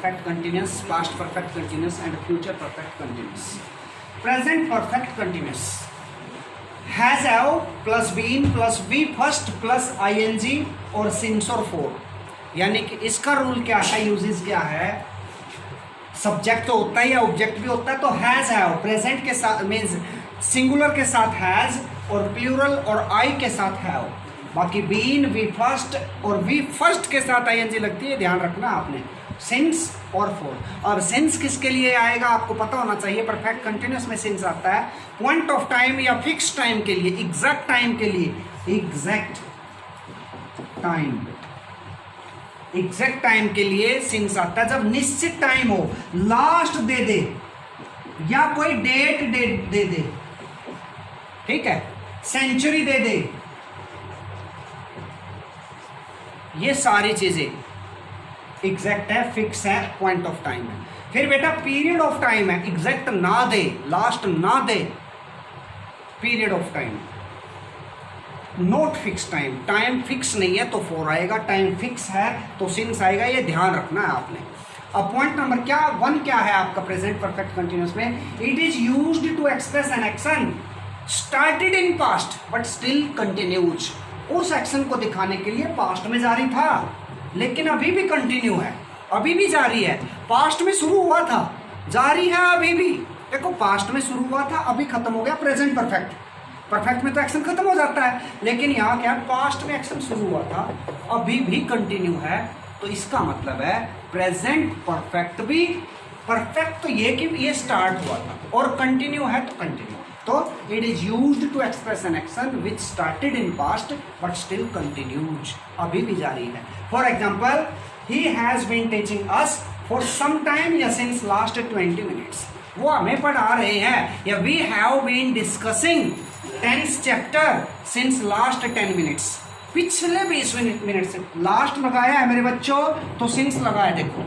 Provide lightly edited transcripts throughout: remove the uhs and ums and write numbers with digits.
perfect continuous, past perfect continuous and future perfect continuous. Present perfect continuous has have plus been plus be first plus ing और since और for. यानी कि इसका rule क्या है, uses क्या है, सब्जेक्ट तो होता है या ऑब्जेक्ट भी होता है, तो हैज हैव प्रेजेंट के साथ मीन्स सिंगुलर के साथ हैज और प्लूरल और आई के साथ हैव. बाकी बीन वी फर्स्ट और वी फर्स्ट के साथ आईएनजी लगती है, ध्यान रखना आपने. सिंस और फोर. अब सिंस किसके लिए आएगा आपको पता होना चाहिए. परफेक्ट कंटिन्यूस में सिंस आता है पॉइंट ऑफ टाइम या फिक्स टाइम के लिए, एग्जैक्ट टाइम के लिए. एग्जैक्ट टाइम के लिए सिंस आता है. जब निश्चित टाइम हो, लास्ट दे दे या कोई डेट दे दे, ठीक है, सेंचुरी दे दे, ये सारी चीजें एग्जैक्ट है, फिक्स है, पॉइंट ऑफ टाइम है. फिर बेटा पीरियड ऑफ टाइम है, एग्जैक्ट ना दे, लास्ट ना दे, period of time. Not fix time, time fix नहीं है तो फोर आएगा, टाइम फिक्स है तो सिंस आएगा, ये ध्यान रखना है आपने. अब पॉइंट नंबर क्या 1 क्या है आपका प्रेजेंट परफेक्ट कंटिन्यूअस में. It is used to express an action started in past but still continues. उस एक्शन को दिखाने के लिए पास्ट में जारी था लेकिन अभी भी कंटिन्यू है, अभी भी जारी है. पास्ट में शुरू हुआ था, जारी है अभी भी. देखो पास्ट में शुरू हुआ था, अभी खत्म हो गया. प्रेजेंट परफेक्ट, परफेक्ट में तो एक्शन खत्म हो जाता है, लेकिन यहाँ क्या, पास्ट में एक्शन शुरू हुआ था, अभी भी कंटिन्यू है. तो इसका मतलब है प्रेजेंट परफेक्ट भी, परफेक्ट तो ये कि ये स्टार्ट हुआ था और कंटिन्यू है तो कंटिन्यू. तो it is used to express an action which started in past but still continues, अभी भी जारी है. For example, he has been teaching us for some time या सिंस लास्ट 20 मिनट्स. वो हमें पढ़ा रहे हैं. या we have been discussing 10th chapter since last 10 minutes. पिछले 20 मिनट से लास्ट लगाया है मेरे बच्चों तो सिंस लगाया देखो,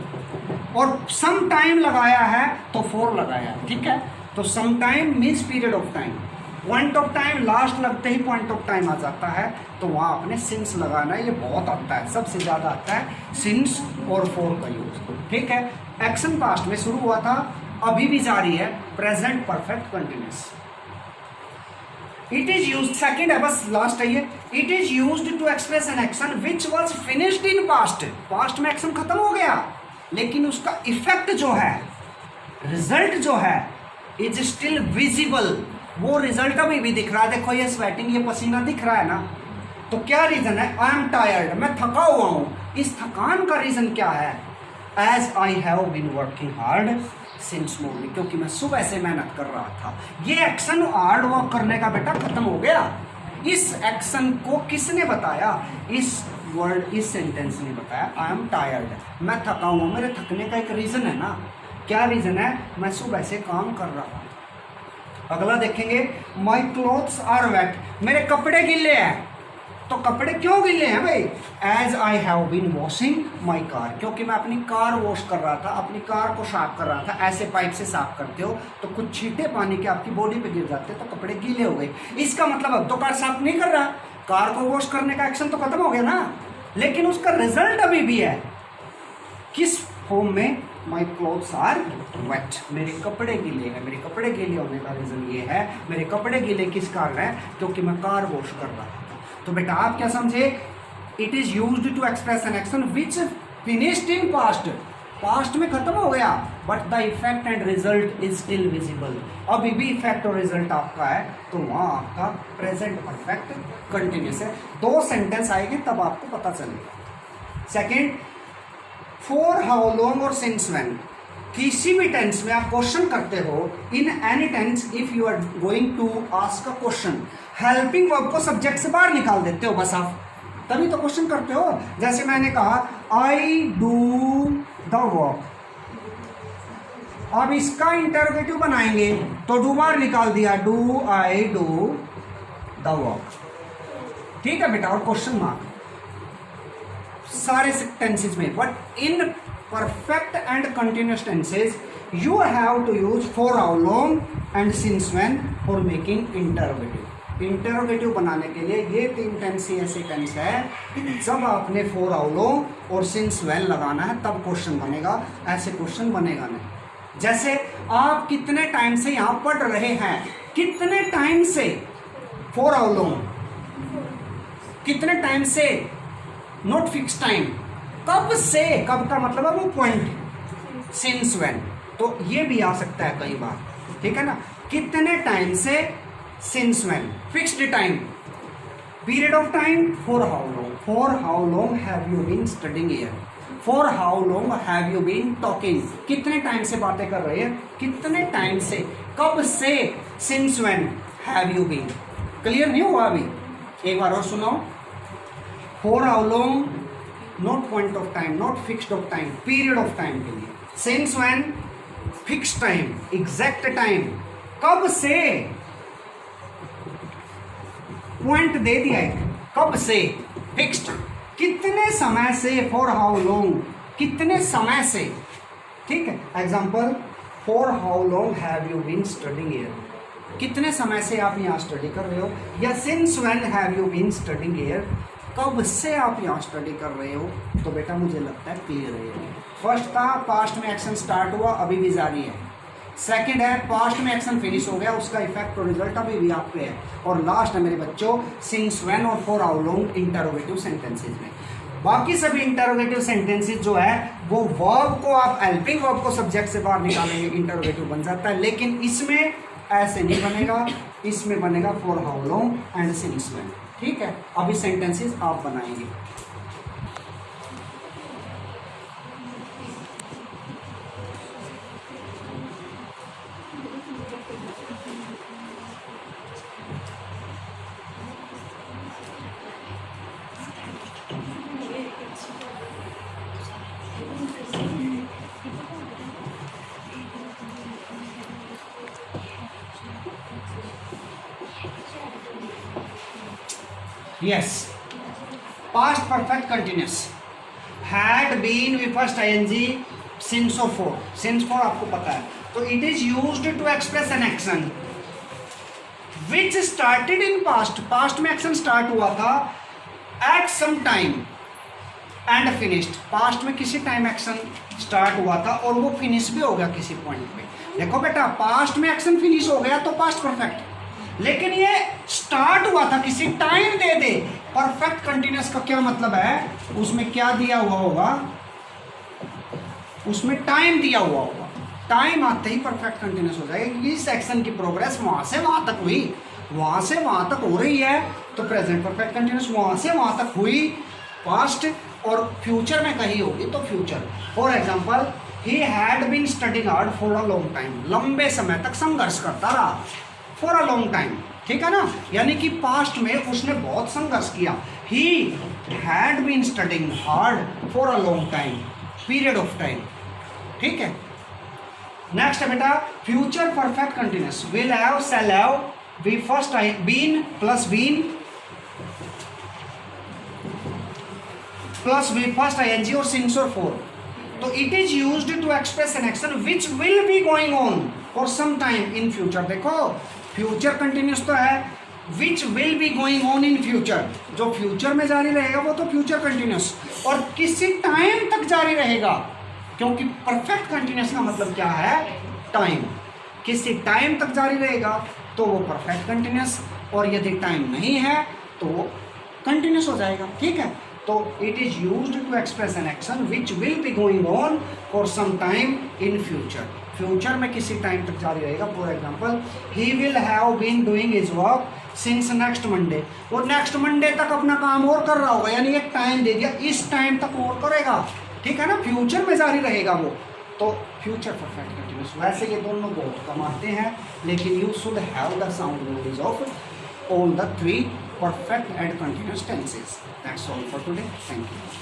और सम टाइम लगाया है तो फोर लगाया है, ठीक है. तो some time means period of time. Point of time last लगते ही पॉइंट ऑफ टाइम आ जाता है, तो वहाँ आपने सिंस लगाना है. ये बहुत आता है, सबसे ज़्यादा आता है सिंस और फोर का यूज, ठीक है. एक्शन पास्ट में शुरू हुआ था, अभी भी जारी है, present perfect continuous. It is use, second है बस, लास्ट है ये. It is used to express an action which was finished in past. Past में एक्शन खत्म हो गया लेकिन उसका इफेक्ट जो है, रिजल्ट जो है, इज स्टिल विजिबल. वो रिजल्ट अभी भी दिख रहा है. देखो ये स्वेटिंग, ये पसीना दिख रहा है ना. तो क्या रीजन है, आई एम टायर्ड, मैं थका हुआ हूं. इस थकान का रीजन क्या है, as I have been working hard since morning, क्योंकि मैं सुबह से मेहनत कर रहा था. ये एक्शन हार्ड वर्क करने का बेटा खत्म हो गया. इस एक्शन को किसने बताया, इस वर्ड, इस सेंटेंस ने बताया. आई एम टायर्ड, मैं थका हुआ. मेरे थकने का एक रीजन है ना. क्या रीजन है, मैं सुबह से काम कर रहा हूं. अगला देखेंगे, माई क्लोथ्स आर वेट, मेरे कपड़े गिले हैं. तो कपड़े क्यों गिले हैं भाई, as I have been washing my car, क्योंकि मैं अपनी कार वॉश कर रहा था, अपनी कार को साफ कर रहा था. ऐसे पाइप से साफ करते हो तो कुछ छींटे पानी के आपकी बॉडी पे गिर जाते हैं तो कपड़े गीले हो गए. इसका मतलब अब तो कार साफ नहीं कर रहा, कार को वॉश करने का एक्शन तो खत्म हो गया ना, लेकिन उसका रिजल्ट अभी भी है. किस फॉर्म में, माई क्लोथ्स आर वेट, मेरे कपड़े गीले हैं. मेरे कपड़े गीले होने का रीजन ये है, मेरे कपड़े गीले किस कारण है, क्योंकि मैं कार वॉश कर रहा था. तो बेटा आप क्या समझे, it is used to express an action which finished in past, past में खत्म हो गया, but the effect and result is still visible. अभी भी इफेक्ट और रिजल्ट आपका है, तो वहां आपका प्रेजेंट परफेक्ट कंटिन्यूस है. 2 सेंटेंस आएंगे तब आपको पता चलेगा. सेकेंड, फॉर हाउ लॉन्ग और सिंस व्हेन. किसी भी टेंस में आप क्वेश्चन करते हो, in any tense if you are going to ask a question, helping verb को सब्जेक्ट से बाहर निकाल देते हो बस आप, तभी तो क्वेश्चन करते हो. जैसे मैंने कहा आई डू द वर्क, अब इसका इंटरोगेटिव बनाएंगे तो डू बार निकाल दिया, do I do the work, ठीक है बेटा. और क्वेश्चन मार्क सारे टेंसेज में. But in perfect and continuous tenses you have to use for how long and since when for making interrogative. Interrogative बनाने के लिए ये 3 टेंस ही ऐसे टेंस है जब आपने फोर हाउ और सिंस व्हेन लगाना है तब क्वेश्चन बनेगा, ऐसे क्वेश्चन बनेगा नहीं। जैसे आप कितने टाइम से यहाँ पढ़ रहे हैं, कितने टाइम से, फोर हाउ कितने टाइम से, नॉट फिक्स टाइम, कब से, कब का मतलब है वो पॉइंट, सिंस व्हेन, तो ये भी आ सकता है कई बार, ठीक है ना। कितने टाइम से, since when, fixed time, period of time, for how long have you been studying here, for how long have you been talking, कितने टाइम से बातें कर रहे हैं, कितने टाइम से, कब से, since when have you been. Clear नहीं हुआ अभी, एक बार और सुनो। For how long, not point of time, not fixed of time, period of time के लिए, since when fix time, exact time, कब से, पॉइंट दे दिया है, कब से, फिक्स्ड, कितने समय से, फॉर हाउ लॉन्ग, कितने समय से, ठीक है। Example, for how long have you been studying here, कितने समय से आप यहाँ स्टडी कर रहे हो, या since when have you been studying here, कब से आप यहाँ स्टडी कर रहे हो। तो बेटा मुझे लगता है क्लियर है। फर्स्ट था पास्ट में एक्शन स्टार्ट हुआ, अभी भी जारी है। सेकंड है पास्ट में एक्शन फिनिश हो गया, उसका इफेक्ट और रिजल्ट अभी भी आप पे है। और लास्ट है मेरे बच्चों सिंस व्हेन और for how long interrogative sentences में। बाकी सभी इंटरोगेटिव सेंटेंसेज जो है वो वर्ब को आप हेल्पिंग वर्ब को सब्जेक्ट से बाहर निकालेंगे, इंटरोगेटिव बन जाता है। लेकिन इसमें ऐसे नहीं बनेगा, इसमें बनेगा for how long and since when, ठीक है। अभी सेंटेंसेस आप बनाएंगे। Yes, past perfect continuous had been with first ing since or for, since for आपको पता है, तो it is used to express an action which started in past, past में action start हुआ था at some time and finished, past में किसी time action start हुआ था और वो finish भी हो गया किसी point पे। देखो बेटा past में action finish हो गया तो past perfect, लेकिन ये स्टार्ट हुआ था किसी टाइम दे दे। परफेक्ट कंटिन्यूअस का क्या मतलब है, उसमें क्या दिया हुआ होगा, उसमें टाइम दिया हुआ होगा, टाइम आते ही परफेक्ट कंटिन्यूअस हो जाएगा क्योंकि इस एक्शन की प्रोग्रेस वहां से वहां तक हुई, वहां से वहां तक हो रही है, तो प्रेजेंट परफेक्ट कंटिन्यूअस वहां से वहां तक हुई, पास्ट और फ्यूचर में कहीं होगी तो future. For example he had been studying hard for a long time, लंबे समय तक संघर्ष करता रहा, फॉर अ लॉन्ग टाइम, ठीक है ना, यानी कि पास्ट में उसने बहुत संघर्ष किया। He had been studying hard for a long time, period of time, ठीक है। नेक्स्ट है बेटा future perfect continuous, will have, shall have, V first been plus V first ING और सिंस और फॉर। तो it is used to express an action which will be going on for some time in future. देखो future continuous तो है, which will be going on in future, जो future में जारी रहेगा वो तो फ्यूचर कंटिन्यूस, और किसी टाइम तक जारी रहेगा, क्योंकि परफेक्ट कंटिन्यूस का मतलब क्या है, टाइम, किसी टाइम तक जारी रहेगा तो वो परफेक्ट कंटिन्यूस, और यदि टाइम नहीं है तो वो कंटिन्यूस हो जाएगा, ठीक है। तो it is used to express an action which will be going on for some time in future, future में किसी टाइम तक जारी रहेगा। For example he will have been doing his work since next Monday, वो next Monday तक अपना काम और कर रहा होगा, यानी एक टाइम दे दिया, इस टाइम तक और करेगा, ठीक है ना, फ्यूचर में जारी रहेगा वो, तो फ्यूचर परफेक्ट कंटिन्यूस। वैसे ये दोनों बहुत कम आते हैं, लेकिन you should have the sound knowledge of all the 3 perfect and continuous tenses. That's all for today. Thank you.